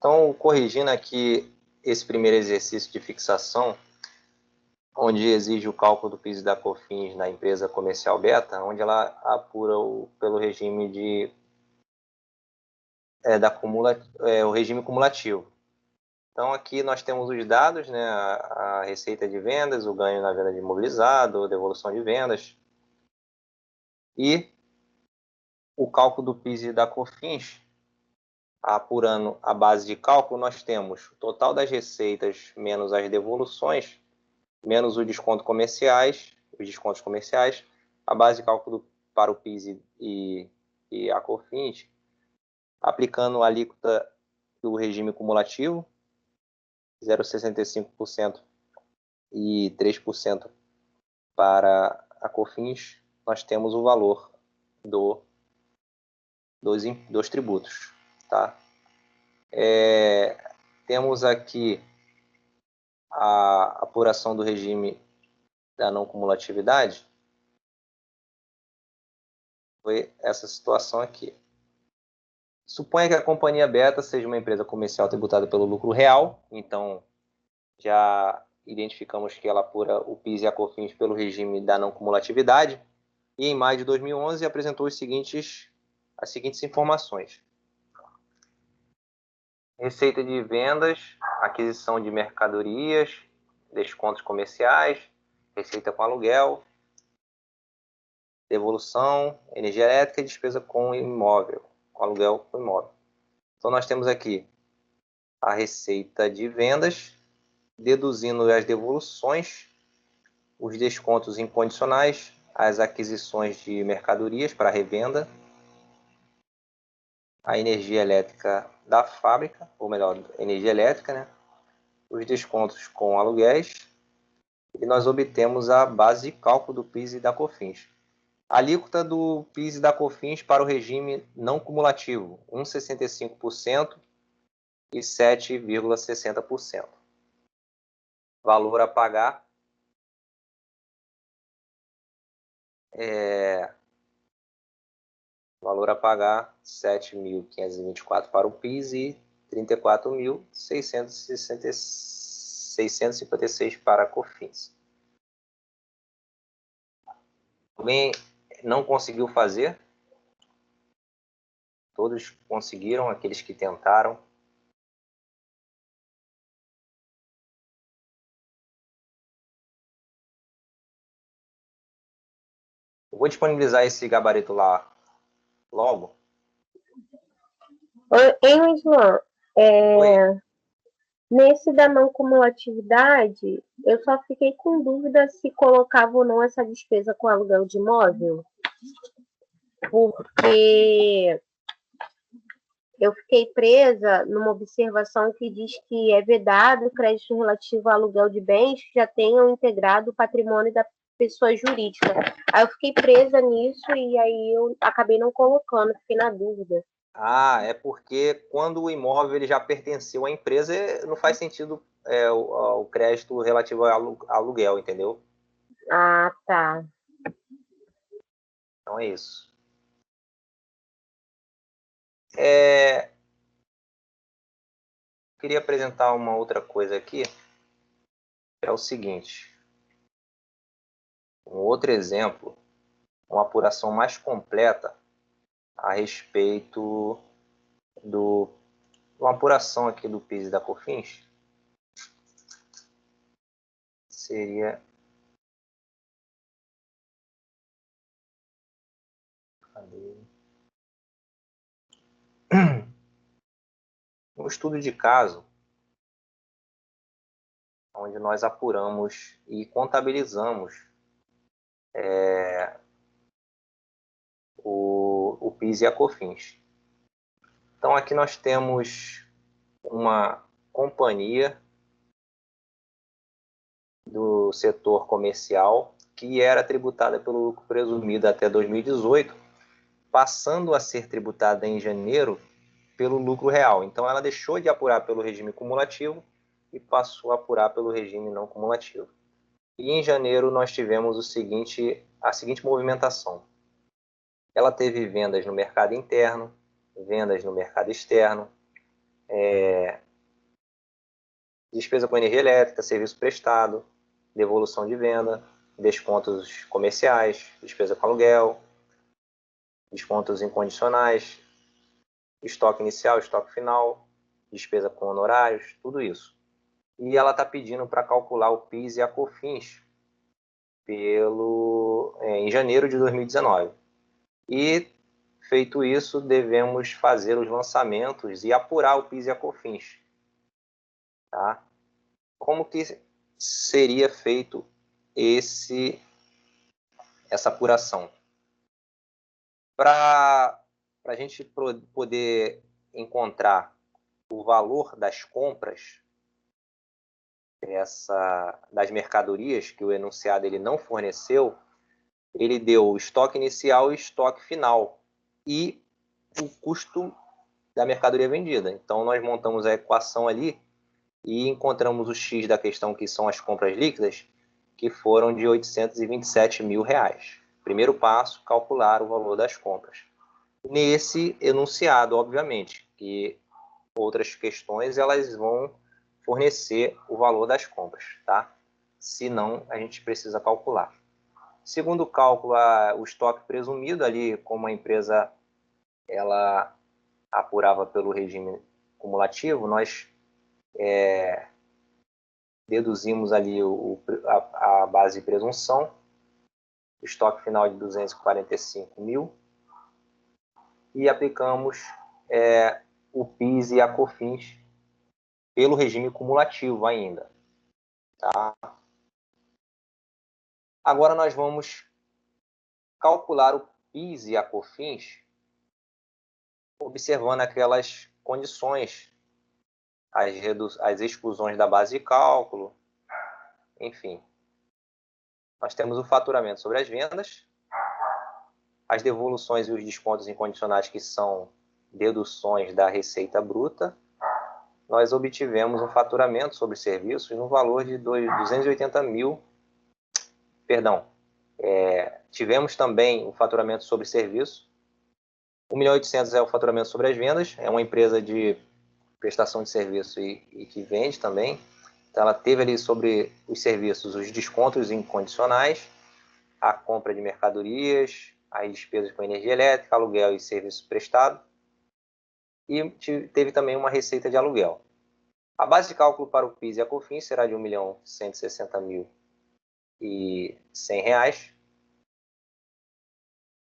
Então, corrigindo aqui esse primeiro exercício de fixação, onde exige o cálculo do PIS e da COFINS na empresa comercial beta, onde ela apura pelo regime o regime cumulativo. Então, aqui nós temos os dados, né, a receita de vendas, o ganho na venda de imobilizado, devolução de vendas, e o cálculo do PIS e da COFINS. Apurando a base de cálculo, nós temos o total das receitas menos as devoluções, menos os descontos comerciais, a base de cálculo para o PIS e a COFINS, aplicando a alíquota do regime cumulativo, 0,65% e 3% para a COFINS, nós temos o valor dos tributos. Tá? Temos aqui a apuração do regime da não cumulatividade. Foi essa situação aqui. Suponha que a companhia beta seja uma empresa comercial tributada pelo lucro real, então já identificamos que ela apura o PIS e a COFINS pelo regime da não cumulatividade, e em maio de 2011 apresentou as seguintes informações. Receita de vendas, aquisição de mercadorias, descontos comerciais, receita com aluguel, devolução, energia elétrica e despesa com imóvel, com aluguel com imóvel. Então nós temos aqui a receita de vendas, deduzindo as devoluções, os descontos incondicionais, as aquisições de mercadorias para revenda, a energia elétrica da fábrica, ou melhor, energia elétrica, né? Os descontos com aluguéis, e nós obtemos a base de cálculo do PIS e da COFINS. A alíquota do PIS e da COFINS para o regime não cumulativo, 1,65% e 7,60%. Valor a pagar R$ 7.524 para o PIS e R$ 34.656 para a COFINS. Alguém não conseguiu fazer? Todos conseguiram, aqueles que tentaram. Eu vou disponibilizar esse gabarito lá logo. Hein, Islan? Nesse da não cumulatividade, eu só fiquei com dúvida se colocava ou não essa despesa com aluguel de imóvel, porque eu fiquei presa numa observação que diz que é vedado o crédito relativo a aluguel de bens que já tenham integrado o patrimônio da pessoa jurídica. Aí eu fiquei presa nisso e aí eu acabei não colocando, fiquei na dúvida. É porque quando o imóvel ele já pertenceu à empresa, não faz sentido o crédito relativo ao aluguel, entendeu? Ah, tá. Então é isso. Queria apresentar uma outra coisa aqui, que é o seguinte. Um outro exemplo, uma apuração mais completa a respeito de uma apuração aqui do PIS e da COFINS seria um estudo de caso onde nós apuramos e contabilizamos o PIS e a COFINS. Então aqui nós temos uma companhia do setor comercial que era tributada pelo lucro presumido até 2018, passando a ser tributada em janeiro pelo lucro real. Então ela deixou de apurar pelo regime cumulativo e passou a apurar pelo regime não cumulativo. E em janeiro nós tivemos a seguinte movimentação. Ela teve vendas no mercado interno, vendas no mercado externo, despesa com energia elétrica, serviço prestado, devolução de venda, descontos comerciais, despesa com aluguel, descontos incondicionais, estoque inicial, estoque final, despesa com honorários, tudo isso. E ela está pedindo para calcular o PIS e a COFINS em janeiro de 2019. E, feito isso, devemos fazer os lançamentos e apurar o PIS e a COFINS. Tá? Como que seria feito essa apuração? Para a gente poder encontrar o valor das compras das mercadorias que o enunciado ele não forneceu, ele deu o estoque inicial e estoque final e o custo da mercadoria vendida. Então, nós montamos a equação ali e encontramos o X da questão, que são as compras líquidas, que foram de R$ 827 mil. Primeiro passo, calcular o valor das compras. Nesse enunciado, obviamente, que outras questões elas vão fornecer o valor das compras, tá? Se não, a gente precisa calcular. Segundo cálculo, o estoque presumido ali, como a empresa ela apurava pelo regime cumulativo, nós deduzimos ali a base de presunção, o estoque final de 245 mil, e aplicamos o PIS e a COFINS pelo regime cumulativo ainda. Tá? Agora nós vamos calcular o PIS e a COFINS observando aquelas condições, as exclusões da base de cálculo, enfim. Nós temos o faturamento sobre as vendas, as devoluções e os descontos incondicionais, que são deduções da receita bruta. Nós obtivemos um faturamento sobre serviços no valor de 280 mil. Perdão, tivemos também o faturamento sobre serviço. 1.800.000 é o faturamento sobre as vendas. É uma empresa de prestação de serviço e que vende também. Então, ela teve ali sobre os serviços os descontos incondicionais, a compra de mercadorias, as despesas com energia elétrica, aluguel e serviço prestado. E teve também uma receita de aluguel. A base de cálculo para o PIS e a COFINS será de R$ 1.160.100.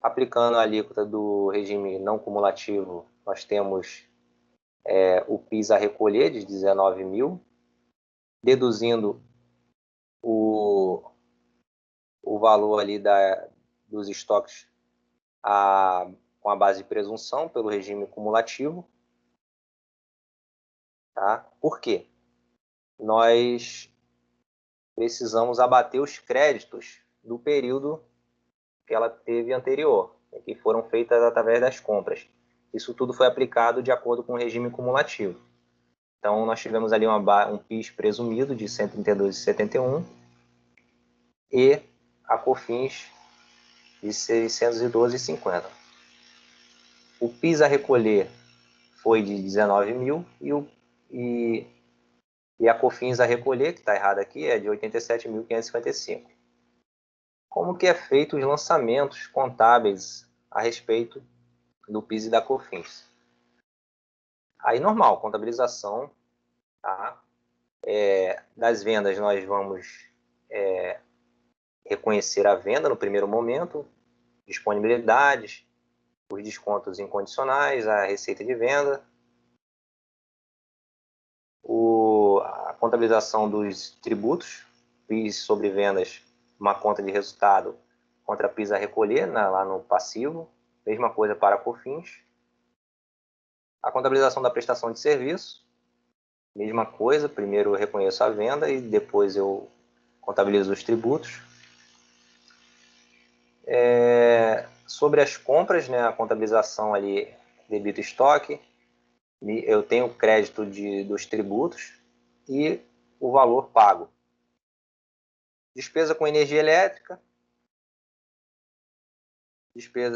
Aplicando a alíquota do regime não cumulativo, nós temos o PIS a recolher de 19 mil, deduzindo o valor ali dos estoques com a base de presunção pelo regime cumulativo. Tá? Por quê? Nós precisamos abater os créditos do período que ela teve anterior, que foram feitas através das compras. Isso tudo foi aplicado de acordo com o regime cumulativo. Então, nós tivemos ali um PIS presumido de 132,71 e a COFINS de 612,50. O PIS a recolher foi de 19 mil e a COFINS a recolher, que está errado aqui, é de 87.555. Como que é feito os lançamentos contábeis a respeito do PIS e da COFINS? Aí, normal, contabilização, tá? Das vendas, nós vamos reconhecer a venda no primeiro momento, disponibilidades, os descontos incondicionais, a receita de venda, a contabilização dos tributos, PIS sobre vendas, uma conta de resultado contra PIS a recolher, lá no passivo, mesma coisa para a COFINS. A contabilização da prestação de serviço, mesma coisa, primeiro eu reconheço a venda e depois eu contabilizo os tributos. Sobre as compras, né, a contabilização ali, debito estoque, eu tenho o crédito dos tributos e o valor pago. Despesa com energia elétrica,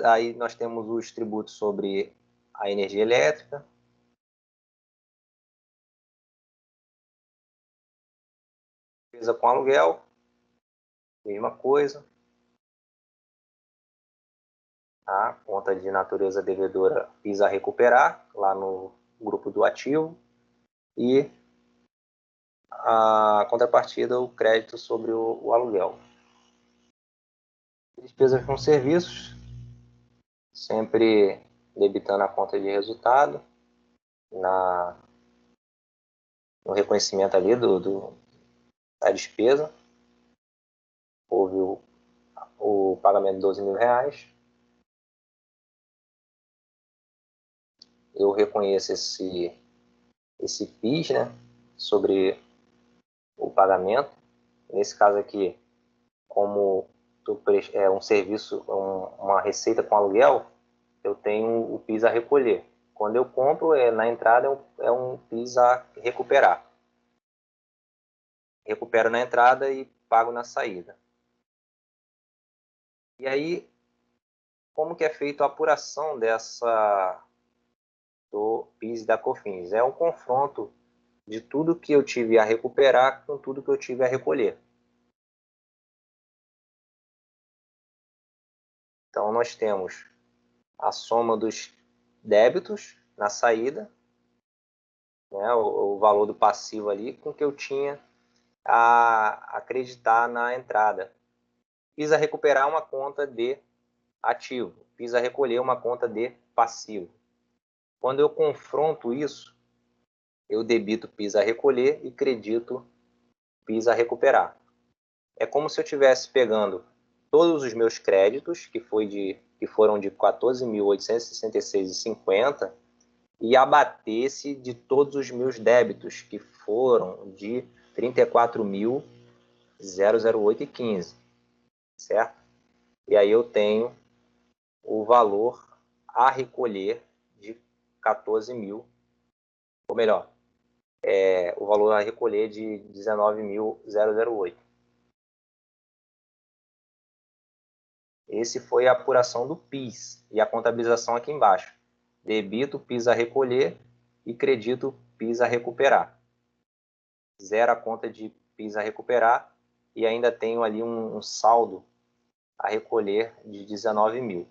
aí nós temos os tributos sobre a energia elétrica, despesa com aluguel, mesma coisa. Tá? Conta de natureza devedora, PIS a recuperar, lá no grupo do ativo. E a contrapartida, o crédito sobre o aluguel. Despesas com serviços, sempre debitando a conta de resultado, no reconhecimento ali da despesa. Houve o pagamento de 12 mil reais. Eu reconheço esse PIS, né, sobre o pagamento. Nesse caso aqui, como é um serviço, uma receita com aluguel, eu tenho o PIS a recolher. Quando eu compro, na entrada é um PIS a recuperar. Recupero na entrada e pago na saída. E aí, como que é feita a apuração do PIS e da COFINS? É um confronto de tudo que eu tive a recuperar com tudo que eu tive a recolher. Então, nós temos a soma dos débitos na saída, né, o valor do passivo ali, com o que eu tinha a acreditar na entrada. PIS a recuperar uma conta de ativo, PIS a recolher uma conta de passivo. Quando eu confronto isso, eu debito PIS a recolher e credito PIS a recuperar. É como se eu estivesse pegando todos os meus créditos, que foram de 14.866,50, e abatesse de todos os meus débitos, que foram de 34.008,15, certo? E aí eu tenho o valor a recolher de 14 mil, ou melhor, o valor a recolher de 19.008. Esse foi a apuração do PIS e a contabilização aqui embaixo. Debito PIS a recolher e credito PIS a recuperar. Zero a conta de PIS a recuperar e ainda tenho ali um saldo a recolher de 19 mil.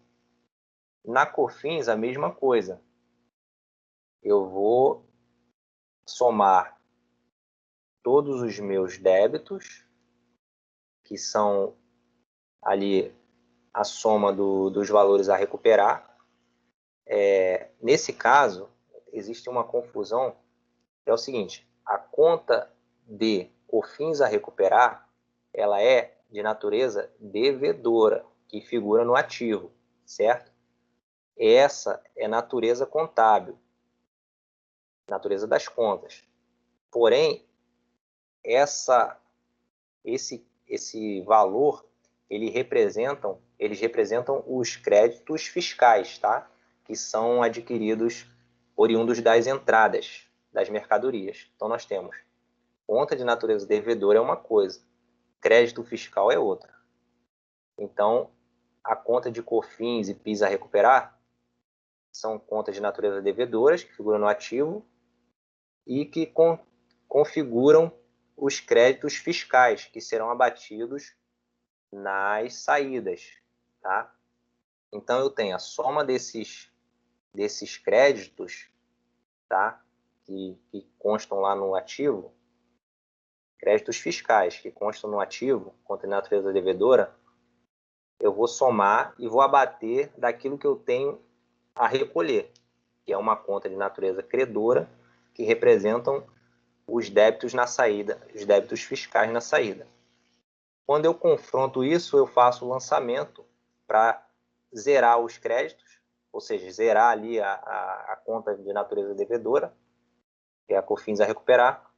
Na COFINS, a mesma coisa. Eu vou somar todos os meus débitos, que são ali a soma dos valores a recuperar. Nesse caso, existe uma confusão, que é o seguinte: a conta de COFINS a recuperar, ela é de natureza devedora, que figura no ativo, certo? Essa é natureza contábil, natureza das contas. Porém, esse valor, eles representam os créditos fiscais, tá? Que são adquiridos oriundos das entradas das mercadorias. Então, nós temos conta de natureza devedora é uma coisa, crédito fiscal é outra. Então, a conta de COFINS e PIS a recuperar são contas de natureza devedoras, que figuram no ativo, e que configuram os créditos fiscais, que serão abatidos nas saídas, tá? Então, eu tenho a soma desses créditos, tá? Que constam lá no ativo, créditos fiscais que constam no ativo, conta de natureza devedora, eu vou somar e vou abater daquilo que eu tenho a recolher, que é uma conta de natureza credora, que representam os débitos na saída, os débitos fiscais na saída. Quando eu confronto isso, eu faço o lançamento para zerar os créditos, ou seja, zerar ali a conta de natureza devedora, que é a COFINS a recuperar.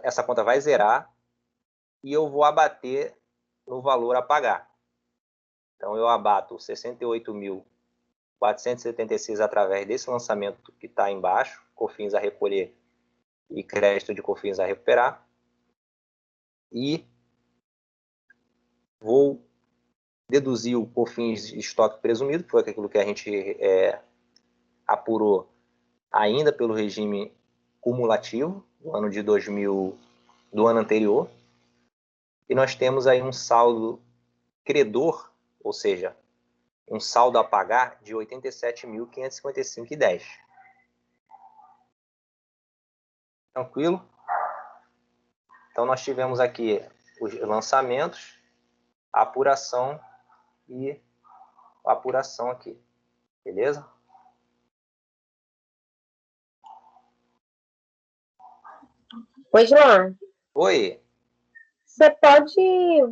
Essa conta vai zerar e eu vou abater no valor a pagar. Então, eu abato 68.476 através desse lançamento que está embaixo, COFINS a recolher e crédito de COFINS a recuperar. E vou deduzir o COFINS de estoque presumido, que foi aquilo que a gente apurou ainda pelo regime cumulativo do ano anterior. e nós temos aí um saldo credor, ou seja, um saldo a pagar de R$ 87.555,10. Tranquilo? Então, nós tivemos aqui os lançamentos, a apuração e a apuração aqui. Beleza? Oi, João. Oi. Você pode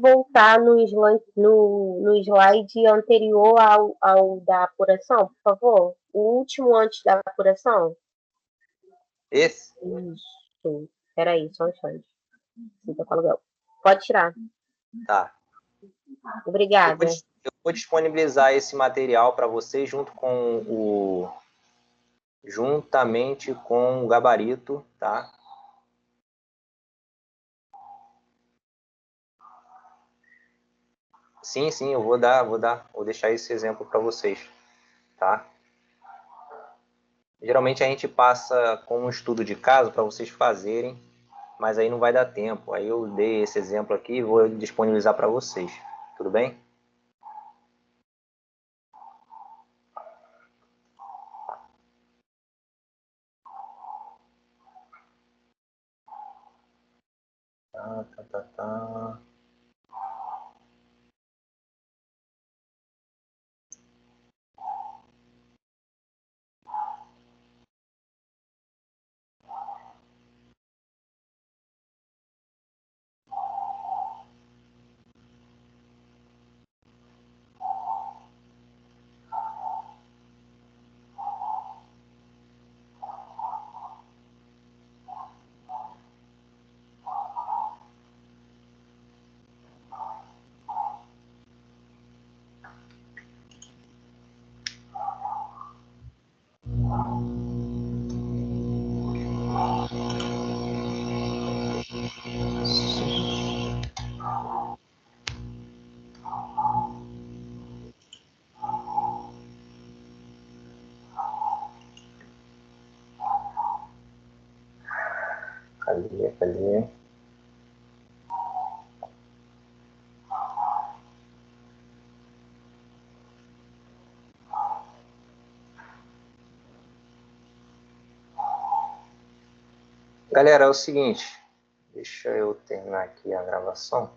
voltar no slide anterior ao da apuração, por favor? O último antes da apuração? Esse? Isso. Peraí, só um instante. Pode tirar. Tá. Obrigada. Eu vou disponibilizar esse material para vocês juntamente com o gabarito, tá? Sim, eu vou deixar esse exemplo para vocês, tá? Geralmente a gente passa com um estudo de caso para vocês fazerem, mas aí não vai dar tempo. Aí eu dei esse exemplo aqui e vou disponibilizar para vocês. Tudo bem? Tá. Cadê? Galera, é o seguinte, deixa eu terminar aqui a gravação.